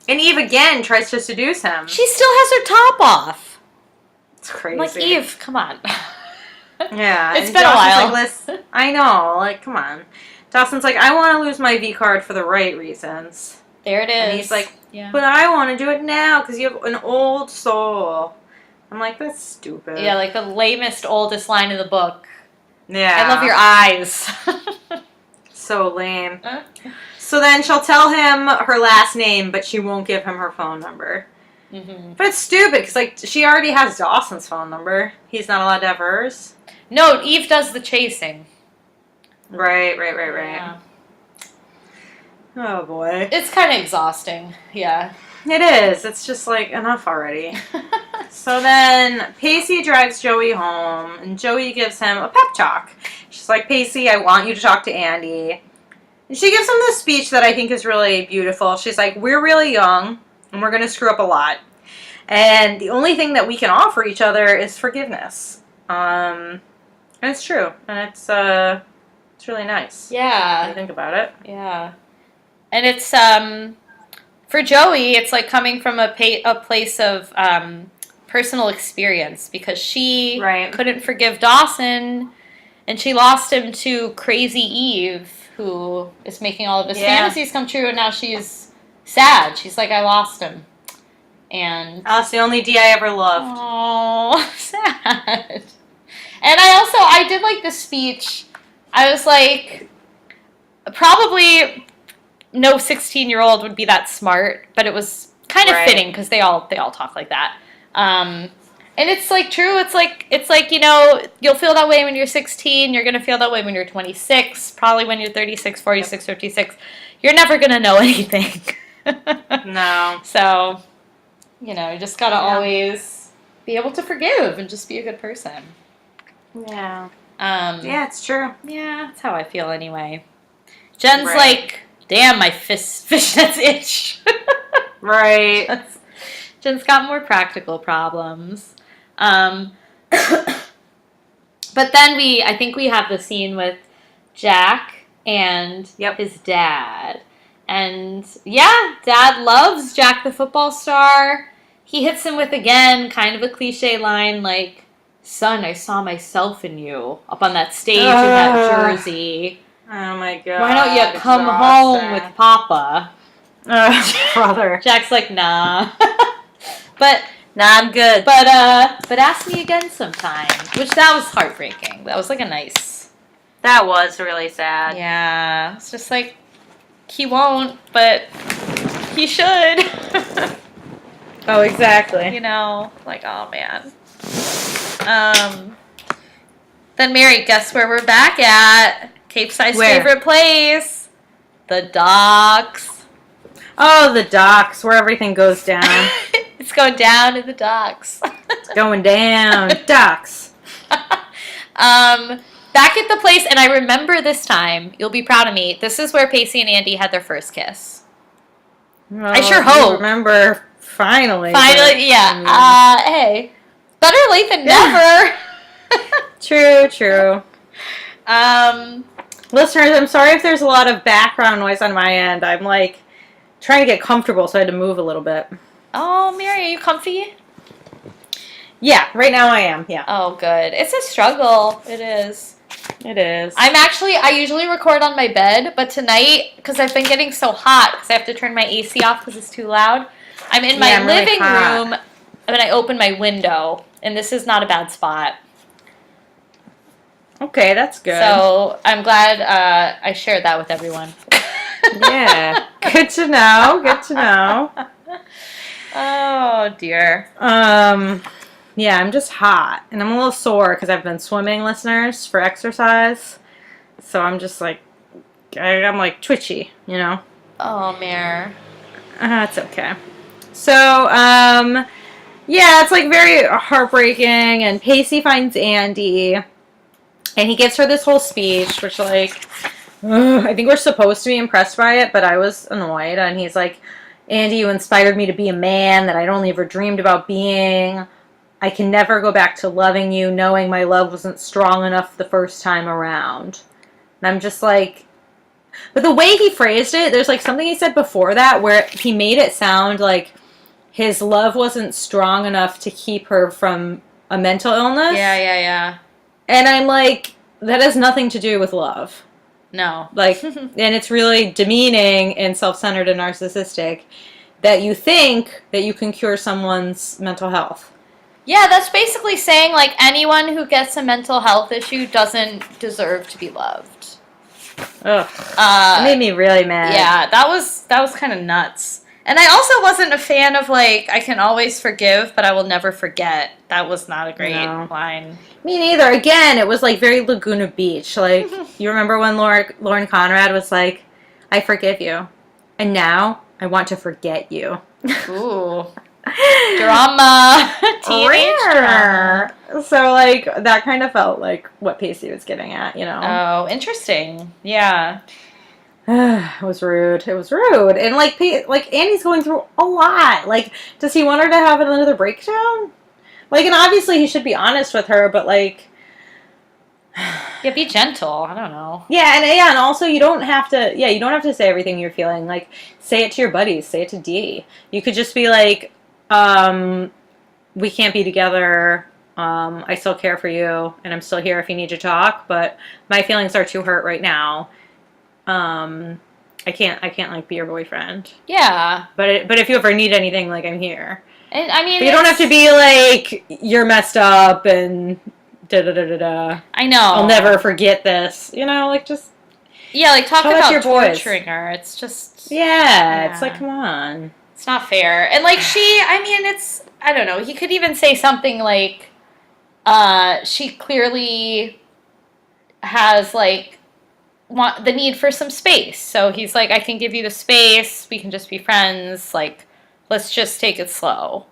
And Eve again tries to seduce him. She still has her top off. It's crazy. I'm like, Eve, come on. Yeah. It's been a while. Like, listen, I know. Like, come on. Dawson's like, I want to lose my V card for the right reasons. There it is. And he's like, but I want to do it now because you have an old soul. I'm like, that's stupid. Yeah, like the lamest, oldest line in the book. Yeah. I love your eyes. So lame. So then she'll tell him her last name, but she won't give him her phone number. But it's stupid because, like, she already has Dawson's phone number. He's not allowed to have hers. No, Eve does the chasing. Right. Yeah. Oh, boy. It's kind of exhausting. Yeah. It is. It's just like, enough already. So then Pacey drives Joey home, and Joey gives him a pep talk. She's like, Pacey, I want you to talk to Andie. And she gives him this speech that I think is really beautiful. She's like, we're really young, and we're going to screw up a lot. And the only thing that we can offer each other is forgiveness. And it's true. And it's really nice. Yeah. When you think about it. Yeah. And it's, for Joey, it's like coming from a place of personal experience because she couldn't forgive Dawson And she lost him to Crazy Eve, who is making all of his fantasies come true, and now she's sad. She's like, I lost him. And oh, it's the only D I ever loved. Oh, sad. And I did like the speech. I was like, probably no 16-year-old would be that smart, but it was kind of fitting because they all talk like that. And it's like true. It's like you'll feel that way when you're 16. You're gonna feel that way when you're 26. Probably when you're 36, 46, 56. You're never gonna know anything. No. So, you just gotta always be able to forgive and just be a good person. Yeah. Yeah, it's true. Yeah, that's how I feel anyway. Jen's like, damn, my fishnets itch. Right. Jen's got more practical problems. But then I think we have the scene with Jack and his dad. And yeah, Dad loves Jack the football star. He hits him with, again, kind of a cliche line like, son, I saw myself in you up on that stage in that jersey. Oh my God. Why don't you come home with Papa? Brother. Jack's like, nah. But nah, I'm good. But ask me again sometime. Which that was heartbreaking. That was like a nice. That was really sad. Yeah. It's just like he won't, but he should. Oh, exactly. Like, oh man. Then Mary, guess where we're back at? Capeside's favorite place. The docks. Oh, the docks, where everything goes down. It's going down in the docks. It's going down. Docks. Back at the place, and I remember this time, you'll be proud of me, this is where Pacey and Andie had their first kiss. Well, I sure hope. Remember, finally. Finally, yeah. Hey, better late than never. True. Listeners, I'm sorry if there's a lot of background noise on my end. I'm like trying to get comfortable, so I had to move a little bit. Oh, Mary, are you comfy? Yeah, right now I am. Yeah. Oh, good. It's a struggle. It is. It is. I usually record on my bed, but tonight, because I've been getting so hot, because I have to turn my AC off because it's too loud, I'm in my living room, and I open my window, and this is not a bad spot. Okay, that's good. So I'm glad I shared that with everyone. Yeah. Good to know. Good to know. Oh, dear. Yeah, I'm just hot, and I'm a little sore because I've been swimming, listeners, for exercise. So I'm just like, I'm like twitchy, Oh, Mare. It's okay. So, yeah, it's like very heartbreaking, and Pacey finds Andie, and he gives her this whole speech, which like, I think we're supposed to be impressed by it, but I was annoyed, and he's like, Andie, you inspired me to be a man that I'd only ever dreamed about being. I can never go back to loving you, knowing my love wasn't strong enough the first time around. And I'm just like, but the way he phrased it, there's like something he said before that where he made it sound like his love wasn't strong enough to keep her from a mental illness. Yeah. And I'm like, that has nothing to do with love. No. Like, and it's really demeaning and self-centered and narcissistic that you think that you can cure someone's mental health. Yeah, that's basically saying, like, anyone who gets a mental health issue doesn't deserve to be loved. Ugh. It made me really mad. Yeah, that was kind of nuts. And I also wasn't a fan of, like, I can always forgive, but I will never forget. That was not a great line. Me neither. Again, it was, like, very Laguna Beach. Like, you remember when Lauren Conrad was like, I forgive you. And now I want to forget you. Ooh. Drama. Teenage drama. So, like, that kind of felt like what Pacey was getting at, Oh, interesting. Yeah. It was rude. And, like, Andie's going through a lot. Like, does he want her to have another breakdown? Like, and obviously he should be honest with her, but, like... Yeah, be gentle. I don't know. Yeah, and also you don't have to say everything you're feeling. Like, say it to your buddies. Say it to Dee. You could just be like, we can't be together. I still care for you, and I'm still here if you need to talk, but my feelings are too hurt right now. I can't like be your boyfriend. Yeah. But if you ever need anything, like, I'm here. And I mean, but you don't have to be like, you're messed up and da-da-da-da-da. I know. I'll never forget this. You know, like, just... Yeah, like, talk about your torturing her. It's just... Yeah, it's like, come on. It's not fair. And, like, it's... I don't know. He could even say something like, she clearly has, like, the need for some space. So he's like, I can give you the space. We can just be friends. Like, let's just take it slow.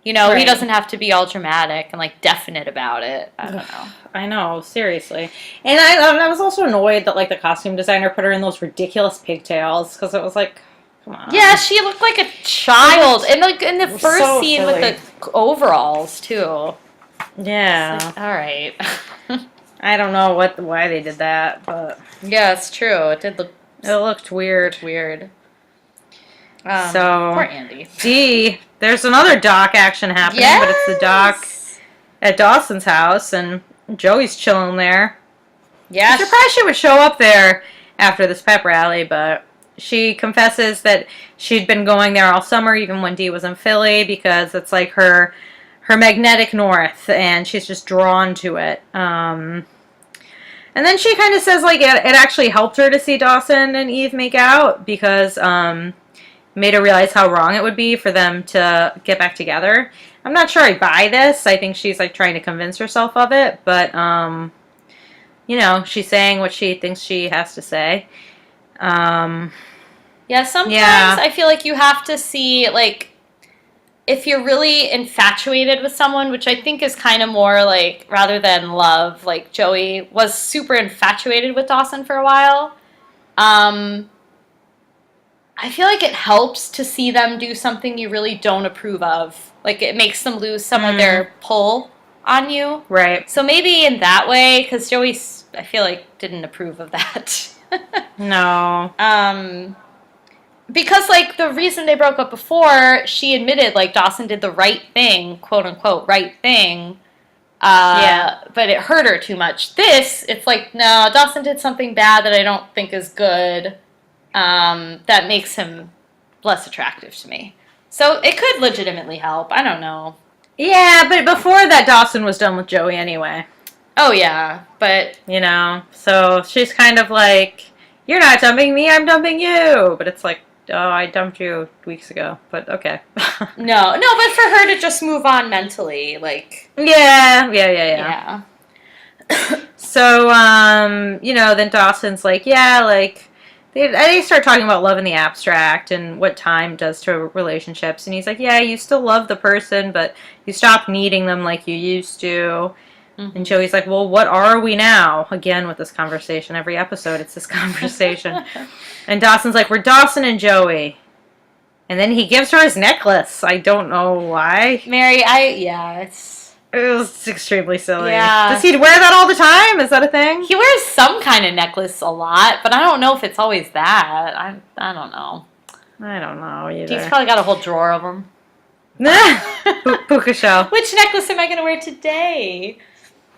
You know, right. He doesn't have to be all dramatic and, like, definite about it. I don't know. I know, seriously. And I was also annoyed that, like, the costume designer put her in those ridiculous pigtails, because it was like, come on. Yeah, she looked like a child. And, like, in the first scene silly. With the overalls, too. Yeah. Like, all right. I don't know why they did that, but... Yeah, it's true. It did look... It looked weird. Weird. So... Poor Andie. D, there's another dock action happening, but it's the dock at Dawson's house, and Joey's chilling there. Yeah. I'm surprised she would show up there after this pep rally, but she confesses that she'd been going there all summer, even when Dee was in Philly, because it's like her magnetic north, and she's just drawn to it. And then she kind of says, like, it actually helped her to see Dawson and Eve make out, because made her realize how wrong it would be for them to get back together. I'm not sure I buy this. I think she's, like, trying to convince herself of it, but, you know, she's saying what she thinks she has to say. Sometimes I feel like you have to see, like, if you're really infatuated with someone, which I think is kind of more, like, rather than love, like, Joey was super infatuated with Dawson for a while. I feel like it helps to see them do something you really don't approve of. Like, it makes them lose some of their pull on you. Right. So maybe in that way, because Joey, I feel like, didn't approve of that. No. Because, like, the reason they broke up before, she admitted, like, Dawson did the right thing, quote-unquote, right thing. But it hurt her too much. It's like, no, Dawson did something bad that I don't think is good. That makes him less attractive to me. So it could legitimately help. I don't know. Yeah, but before that, Dawson was done with Joey anyway. Oh, yeah, but... You know, so she's kind of like, you're not dumping me, I'm dumping you. But it's like, oh, I dumped you weeks ago, but okay. No, but for her to just move on mentally, like... Yeah. So, you know, then Dawson's like, yeah, like... They start talking about love in the abstract and what time does to relationships. And he's like, yeah, you still love the person, but you stop needing them like you used to. Mm-hmm. And Joey's like, well, what are we now? Again, with this conversation. Every episode, it's this conversation. And Dawson's like, we're Dawson and Joey. And then he gives her his necklace. I don't know why. Mary, It was extremely silly. Yeah. Does he wear that all the time? Is that a thing? He wears some kind of necklace a lot, but I don't know if it's always that. I don't know. I don't know either. He's probably got a whole drawer of them. Puka shell. Which necklace am I going to wear today?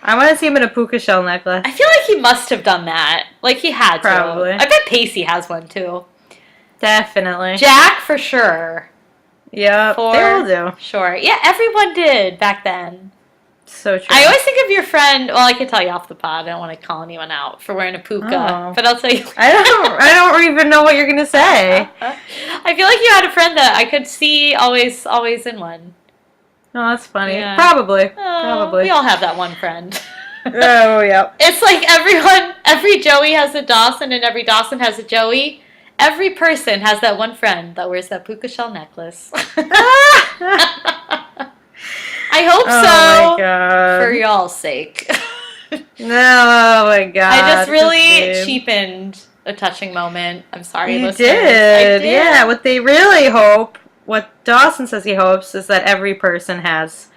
I want to see him in a puka shell necklace. I feel like he must have done that. Like, he had to. Probably. I bet Pacey has one, too. Definitely. Jack, for sure. Yep, they all do. Sure. Yeah, everyone did back then. So true. I always think of your friend. Well, I can tell you off the pod. I don't want to call anyone out for wearing a puka, but I'll tell you. I don't even know what you're gonna say. I feel like you had a friend that I could see always in one. Oh, that's funny. Yeah. Probably. We all have that one friend. Oh, yeah. It's like every Joey has a Dawson, and every Dawson has a Joey. Every person has that one friend that wears that puka shell necklace. I hope so. Oh my god. For y'all's sake. No, oh my god. I just really cheapened a touching moment. I'm sorry, you listeners. did. Yeah, what they really hope, what Dawson says he hopes, is that every person has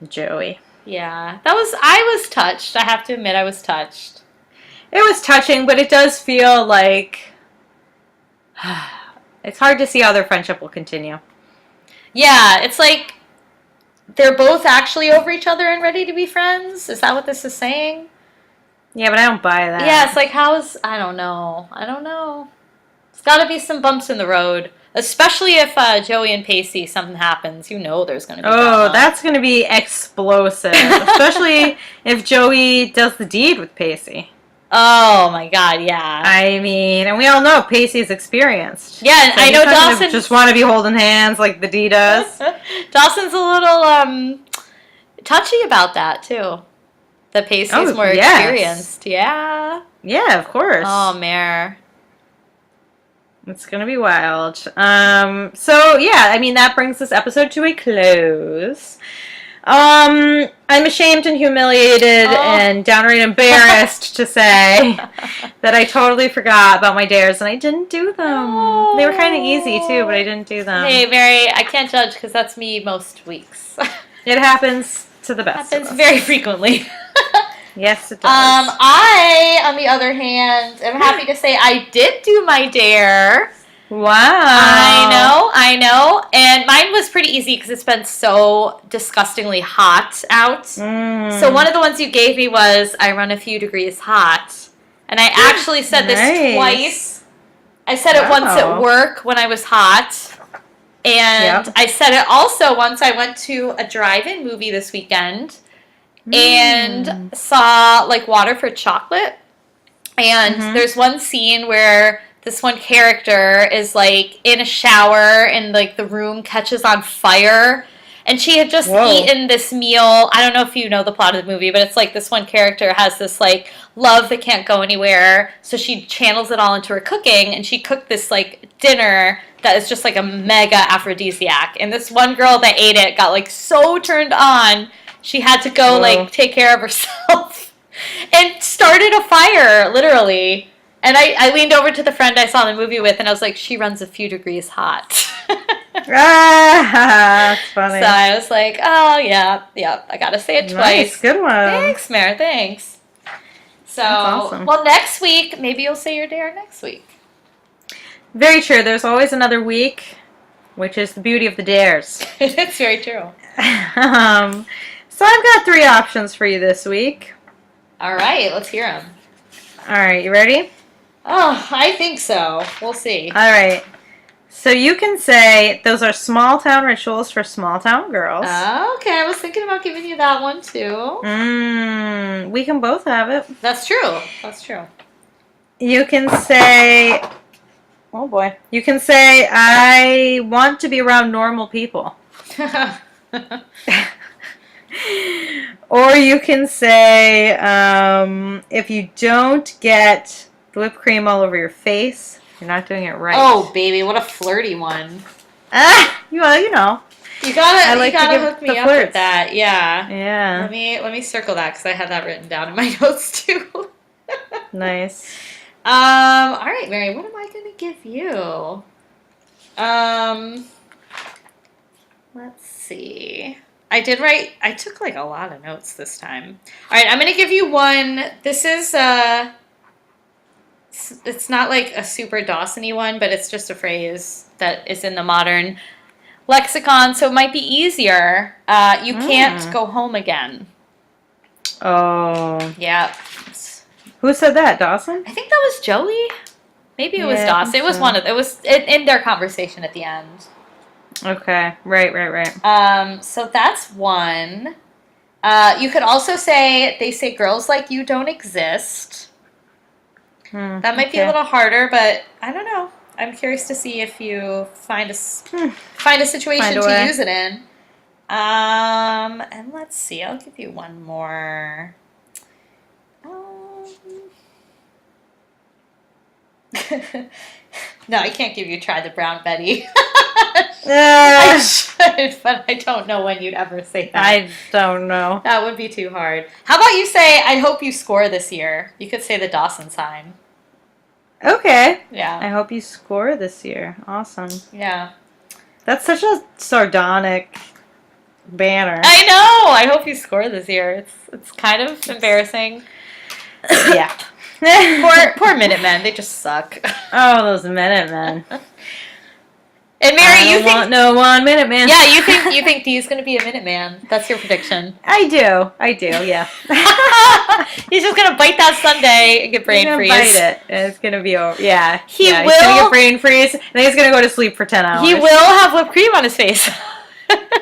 Joey. Yeah. I was touched. I have to admit I was touched. It was touching, but it does feel like it's hard to see how their friendship will continue. Yeah, it's like they're both actually over each other and ready to be friends? Is that what this is saying? Yeah, but I don't buy that. Yeah, it's like, I don't know. I don't know. There's got to be some bumps in the road. Especially if Joey and Pacey, something happens. You know there's going to be drama. That's going to be explosive. Especially if Joey does the deed with Pacey. Oh my god, yeah. I mean, and we all know Pacey's experienced. Yeah, so I know Dawson just want to be holding hands like the D does. Dawson's a little touchy about that too. That Pacey's more experienced. Yeah. Yeah, of course. Oh, Mare. It's gonna be wild. So yeah, I mean that brings this episode to a close. I'm ashamed and humiliated and downright embarrassed to say that I totally forgot about my dares and I didn't do them. They were kind of easy too, but I didn't do them. Hey, Mary, I can't judge because that's me most weeks. It happens to the best. Happens very frequently. Yes, it does. I, on the other hand, am happy to say I did do my dare. Wow. I know. And mine was pretty easy because it's been so disgustingly hot out. So one of the ones you gave me was I run a few degrees hot. And I actually said this twice. I said it once at work when I was hot. And I said it also once I went to a drive-in movie this weekend. And saw like Water for Chocolate, and there's one scene where this one character is like in a shower and like the room catches on fire, and she had just eaten this meal. I don't know if you know the plot of the movie, but it's like this one character has this like love that can't go anywhere, so she channels it all into her cooking, and she cooked this like dinner that is just like a mega aphrodisiac, and this one girl that ate it got like so turned on. She had to go, like, take care of herself and started a fire, literally. And I leaned over to the friend I saw the movie with, and I was like, she runs a few degrees hot. That's funny. So I was like, oh, yeah, I got to say it twice. Good one. Thanks, Mare, thanks. So, that's awesome. Well, next week, maybe you'll say your dare next week. Very true. There's always another week, which is the beauty of the dares. It's very true. So I've got 3 options for you this week. All right, let's hear them. All right, you ready? Oh, I think so. We'll see. All right. So you can say those are small town rituals for small town girls. Okay, I was thinking about giving you that one too. We can both have it. That's true. That's true. You can say, oh boy. You can say, I want to be around normal people. Or you can say, if you don't get the whipped cream all over your face, you're not doing it right. Oh, baby, what a flirty one. Well, you know. You gotta hook me up with that. Yeah. Yeah. Let me circle that because I had that written down in my notes too. Nice. All right, Mary, what am I gonna give you? Let's see. I took like a lot of notes this time. All right, I'm going to give you one. This is, it's not like a super Dawson-y one, but it's just a phrase that is in the modern lexicon, so it might be easier. You can't go home again. Oh. Yeah. Who said that, Dawson? I think that was Joey. Maybe it was Dawson. It was it was in their conversation at the end. Okay, right. So that's one. You could also say, they say girls like you don't exist. That might be a little harder, but I don't know. I'm curious to see if you find a situation to use it in. And let's see, I'll give you one more. No, I can't give you try the Brown Betty. I should, but I don't know when you'd ever say that. I don't know. That would be too hard. How about you say, I hope you score this year? You could say the Dawson sign. Okay. Yeah. I hope you score this year. Awesome. Yeah. That's such a sardonic banner. I know! I hope you score this year. It's kind of embarrassing. Yeah. Poor Minutemen. They just suck. Oh, those Minutemen. And Mary, I don't want no 1 minute man. Yeah, you think Dee's gonna be a minute man. That's your prediction. I do, yeah. He's just gonna bite that sundae and get brain freeze. Bite it, and it's gonna be over. Yeah, He's gonna get brain freeze, and then he's gonna go to sleep for 10 hours. He will have whipped cream on his face.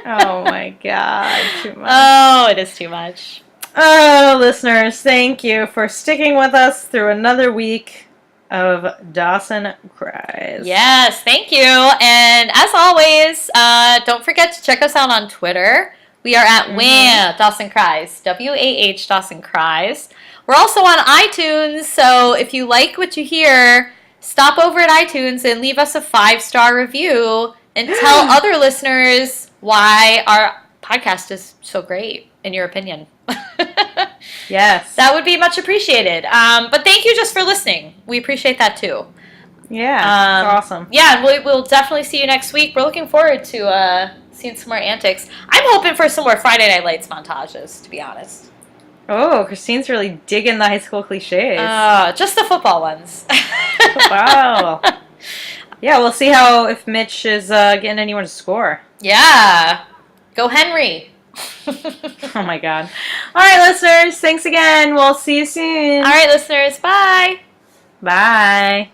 Oh my god, too much. Oh, it is too much. Oh, listeners, thank you for sticking with us through another week of Dawson Cries. Yes, thank you. And as always, don't forget to check us out on Twitter. We are at WAH Dawson Cries, WAH Dawson Cries. We're also on iTunes, so if you like what you hear, stop over at iTunes and leave us a 5-star review and tell other listeners why our podcast is so great, in your opinion. Yes. That would be much appreciated. But thank you just for listening. We appreciate that too. Yeah, it's awesome. Yeah, we'll definitely see you next week. We're looking forward to seeing some more antics. I'm hoping for some more Friday Night Lights montages, to be honest. Oh, Christine's really digging the high school cliches. Just the football ones. Wow. Yeah, we'll see if Mitch is getting anyone to score. Yeah. Go Henry. Oh my god. All right, listeners. Thanks again. We'll see you soon. All right, listeners. Bye. Bye.